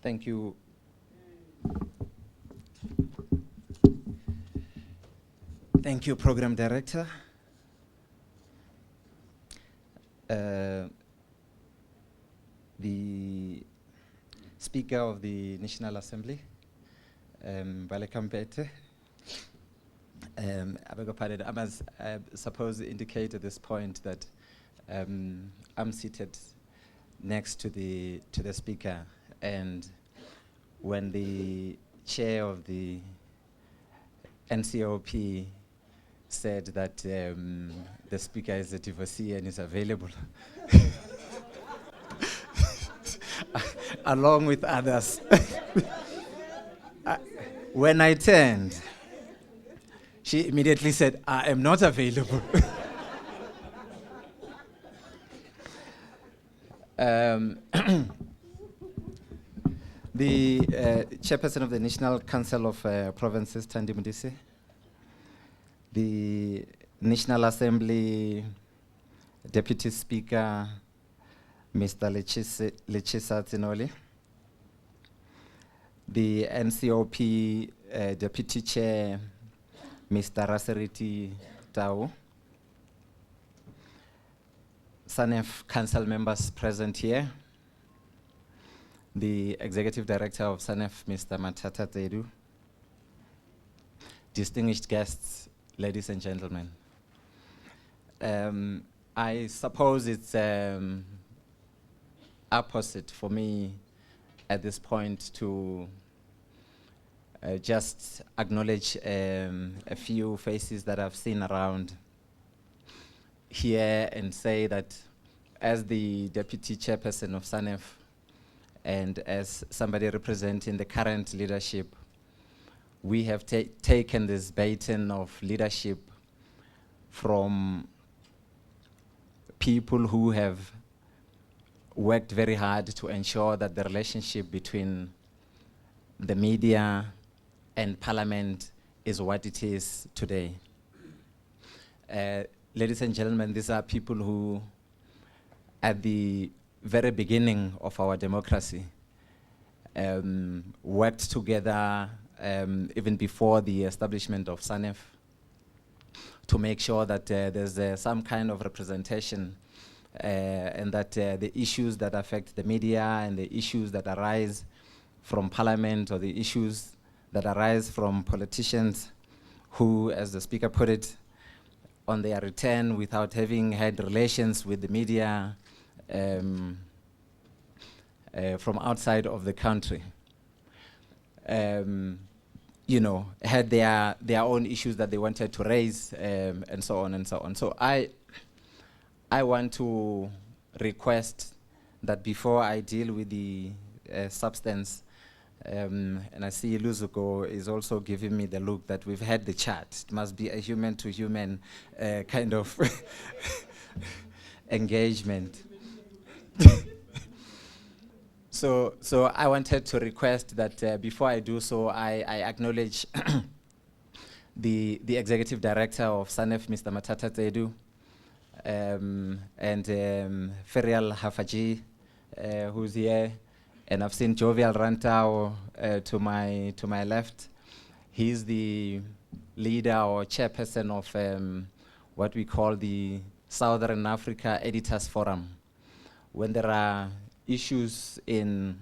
Thank you. Thank you, Program Director. The Speaker of the National Assembly, Baleka Mbete. I beg your pardon, I must suppose indicate at this point that I'm seated next to the Speaker, and when the chair of the NCOP said that the Speaker is a divorcee and is available, along with others, when I turned, she immediately said, I am not available. The Chairperson of the National Council of Provinces, Thandi Modise, the National Assembly Deputy Speaker, Mr. Lechesa Tsenoli, the NCOP Deputy Chair, Mr. Raseriti, Sanef Council members present here, the Executive Director of Sanef, Mr. Matata Tedu, distinguished guests, ladies and gentlemen. I suppose it's opposite for me at this point to just acknowledge a few faces that I've seen around here and say that as the Deputy Chairperson of Sanef and as somebody representing the current leadership, we have taken this baton of leadership from people who have worked very hard to ensure that the relationship between the media and Parliament is what it is today. Ladies and gentlemen, these are people who, at the very beginning of our democracy, worked together even before the establishment of Sanef to make sure that there's some kind of representation and that the issues that affect the media and the issues that arise from Parliament or the issues that arise from politicians who, as the Speaker put it, on their return without having had relations with the media from outside of the country, you know, had their own issues that they wanted to raise and so on and so on. So I want to request that before I deal with the substance, and I see Luzuko is also giving me the look that we've had the chat. It must be a human-to-human kind of engagement. So I wanted to request that before I do so, I acknowledge the Executive Director of Sanef, Mr. Matata Tedu, and Ferial Hafaji, who's here. And I've seen Jovial Rantao to my left. He's the leader or chairperson of what we call the Southern Africa Editors Forum. When there are issues in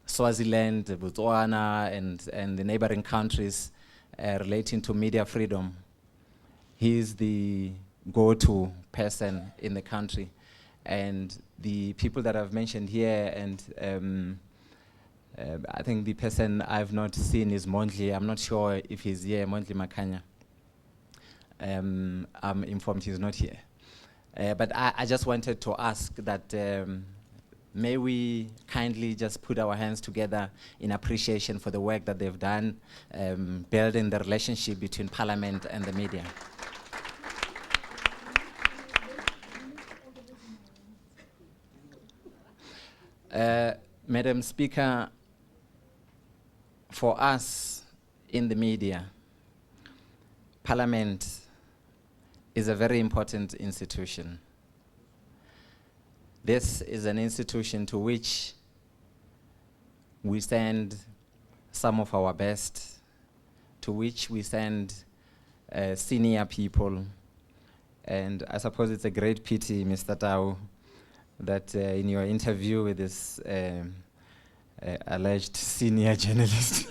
Swaziland, Botswana, and the neighboring countries relating to media freedom, he's the go-to person in the country. And the people that I've mentioned here, and I think the person I've not seen is Mondli. I'm not sure if he's here, Mondli Makanya. I'm informed he's not here. But I just wanted to ask that may we kindly just put our hands together in appreciation for the work that they've done, building the relationship between Parliament and the media. Madam Speaker, for us in the media, Parliament is a very important institution. This is an institution to which we send some of our best, to which we send senior people. And I suppose it's a great pity, Mr. Tau, that in your interview with this alleged senior journalist,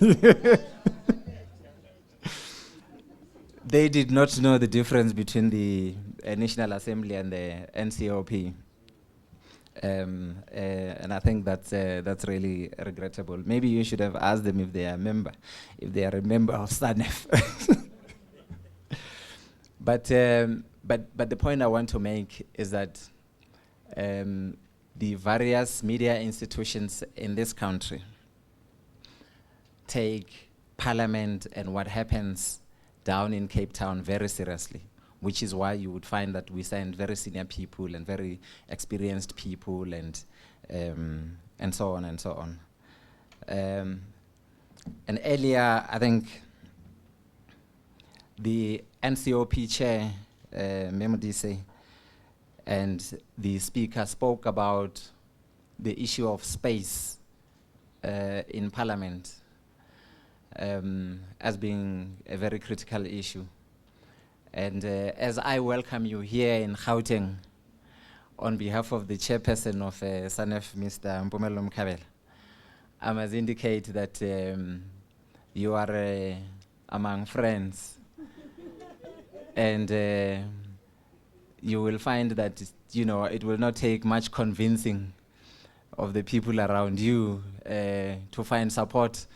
they did not know the difference between the National Assembly and the NCOP. And I think that's really regrettable. Maybe you should have asked them if they are a member of Sanef. But the point I want to make is that the various media institutions in this country take Parliament and what happens down in Cape Town very seriously, which is why you would find that we send very senior people and very experienced people and so on and so on. And earlier, I think the NCOP chair, Modise, and the speaker spoke about the issue of space in Parliament as being a very critical issue. And as I welcome you here in Gauteng, on behalf of the chairperson of Sanef, Mr. Mpumelo Mkhabela, I must indicate that you are among friends. And you will find that, it will not take much convincing of the people around you to find support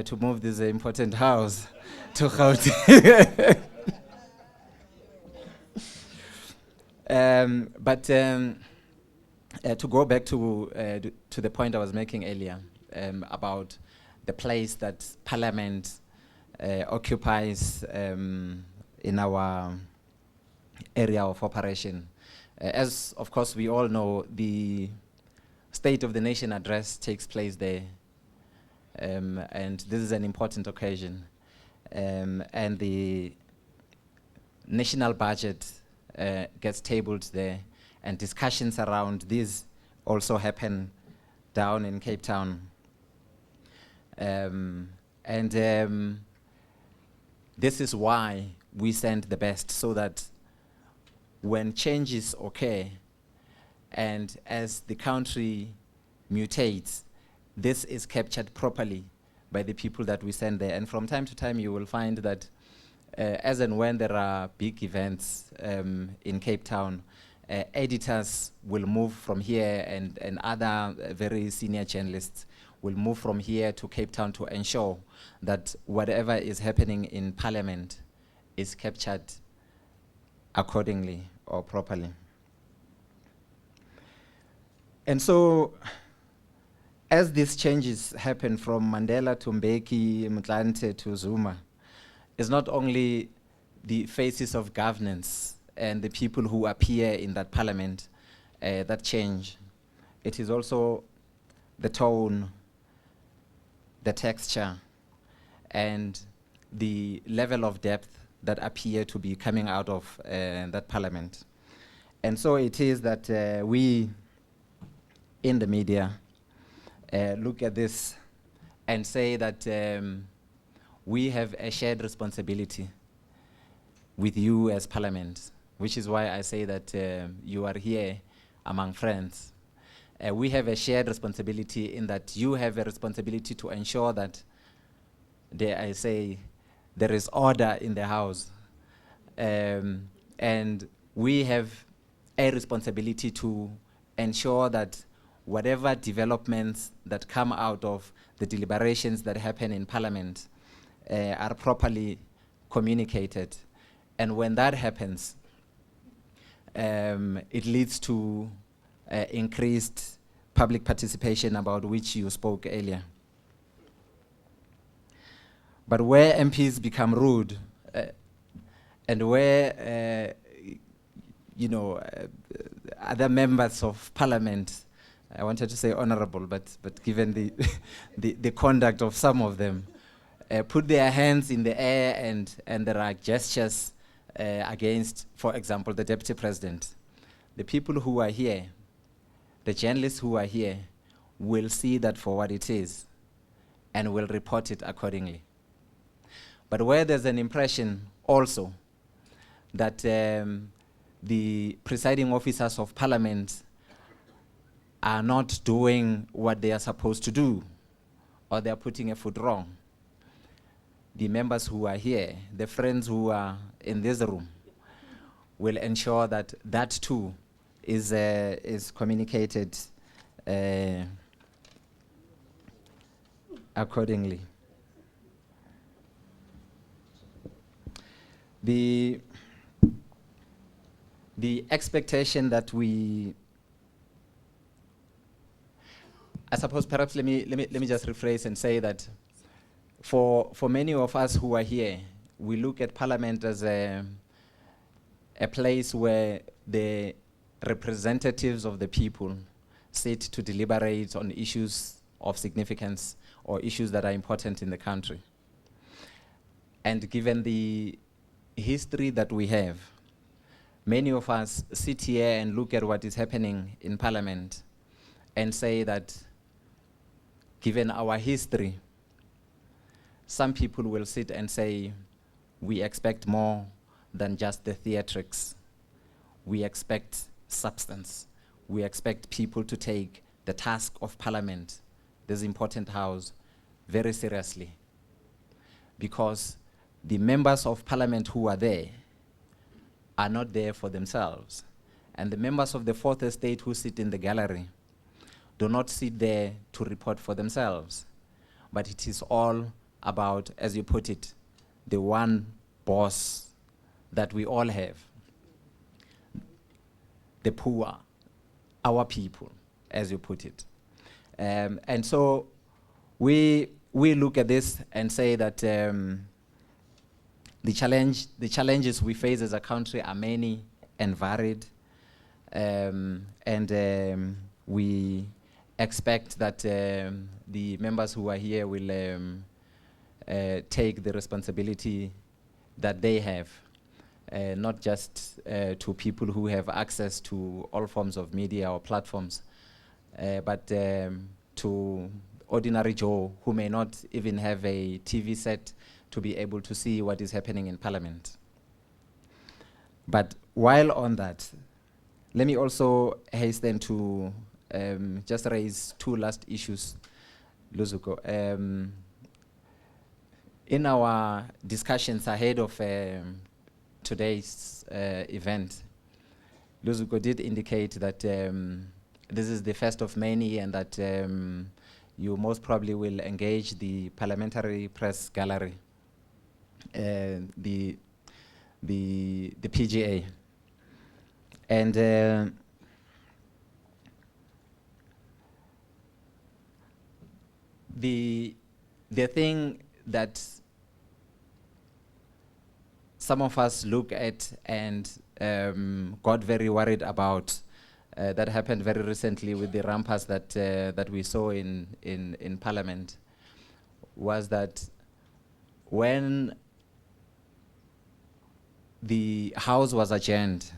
to move this important house to Gauteng. But to go back to the point I was making earlier about the place that Parliament occupies in our area of operation. As, of course, we all know, the State of the Nation address takes place there. And this is an important occasion. And the national budget gets tabled there, and discussions around this also happen down in Cape Town. This is why we send the best, so that when changes occur and as the country mutates, this is captured properly by the people that we send there. And from time to time, you will find that as and when there are big events in Cape Town, editors will move from here, and other very senior journalists will move from here to Cape Town to ensure that whatever is happening in Parliament is captured accordingly or properly. And so, as these changes happen from Mandela to Mbeki, Mtlante to Zuma, it's not only the faces of governance and the people who appear in that Parliament that change. It is also the tone, the texture, and the level of depth that appear to be coming out of that Parliament. And so it is that we in the media look at this and say that we have a shared responsibility with you as Parliament, which is why I say that you are here among friends. We have a shared responsibility in that you have a responsibility to ensure that, dare I say, there is order in the house. And we have a responsibility to ensure that whatever developments that come out of the deliberations that happen in Parliament are properly communicated. And when that happens, it leads to increased public participation, about which you spoke earlier. But where MPs become rude, and where other members of Parliament, I wanted to say honorable, but given the conduct of some of them, put their hands in the air and there are gestures against, for example, the Deputy President. The people who are here, the journalists who are here, will see that for what it is. and will report it accordingly. But where there's an impression also that the presiding officers of parliament are not doing what they are supposed to do, or they are putting a foot wrong, the members who are here, the friends who are in this room, will ensure that that too is communicated accordingly. The expectation that I suppose perhaps let me just rephrase and say that for many of us who are here, we look at Parliament as a place where the representatives of the people sit to deliberate on issues of significance or issues that are important in the country. And given the history that we have, many of us sit here and look at what is happening in Parliament and say that given our history, some people will sit and say, we expect more than just the theatrics. We expect substance. We expect people to take the task of Parliament, this important house, very seriously. Because the members of Parliament who are there are not there for themselves. And the members of the Fourth Estate who sit in the gallery do not sit there to report for themselves. But it is all about, as you put it, the one boss that we all have. The poor, our people, as you put it. And so we look at this and say that the challenges we face as a country are many and varied, and we expect that the members who are here will take the responsibility that they have, not just to people who have access to all forms of media or platforms, but to ordinary Joe who may not even have a TV set to be able to see what is happening in Parliament. But while on that, let me also hasten to just raise two last issues, Luzuko. In our discussions ahead of today's event, Luzuko did indicate that this is the first of many and that you most probably will engage the Parliamentary Press Gallery, the PGA. And the thing that some of us look at and got very worried about that happened very recently with the ramparts that we saw in Parliament was that when the House was adjourned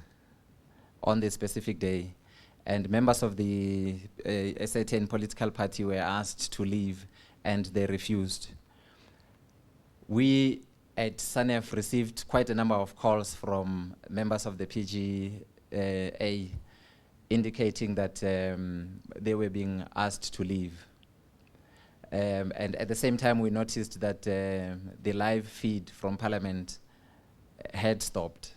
on the specific day and members of the a certain political party were asked to leave and they refused, we at Sanef received quite a number of calls from members of the PGA indicating that they were being asked to leave. And at the same time, we noticed that the live feed from Parliament had stopped.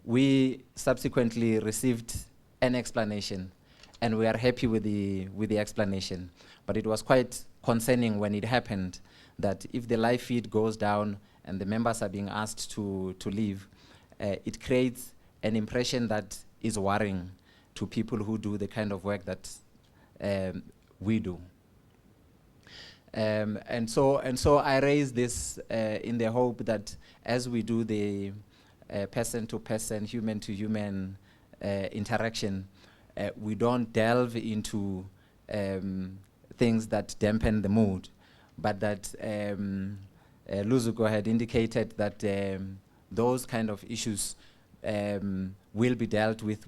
We subsequently received an explanation, and we are happy with the explanation. But it was quite concerning when it happened that if the live feed goes down and the members are being asked to leave, it creates an impression that is worrying to people who do the kind of work that we do. And so I raise this in the hope that as we do the person-to-person, human-to-human interaction, we don't delve into things that dampen the mood, but that Luzuko had indicated that those kind of issues will be dealt with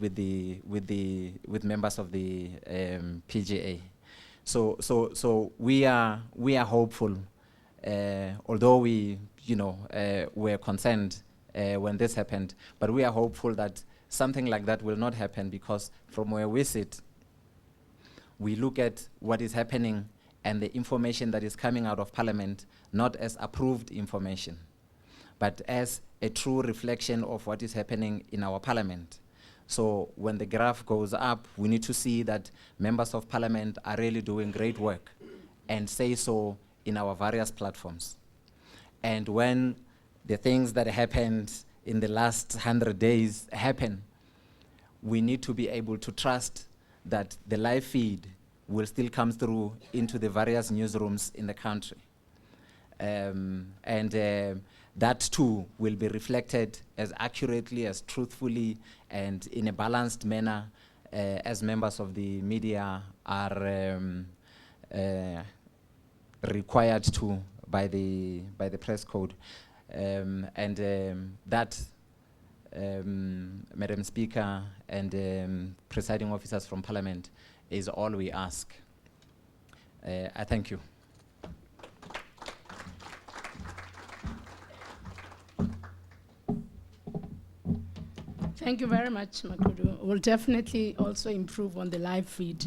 members of the PGA. So we are hopeful, although we were concerned when this happened, but we are hopeful that something like that will not happen, because from where we sit, we look at what is happening and the information that is coming out of Parliament not as approved information, but as a true reflection of what is happening in our Parliament. So when the graph goes up, we need to see that members of Parliament are really doing great work, and say so in our various platforms. And when the things that happened in the last 100 days happen, we need to be able to trust that the live feed will still come through into the various newsrooms in the country. That too will be reflected as accurately, as truthfully, and in a balanced manner as members of the media are required to by the press code. That, Madam Speaker and presiding officers from Parliament, is all we ask. I thank you. Thank you very much, Makudu. We'll definitely also improve on the live feed.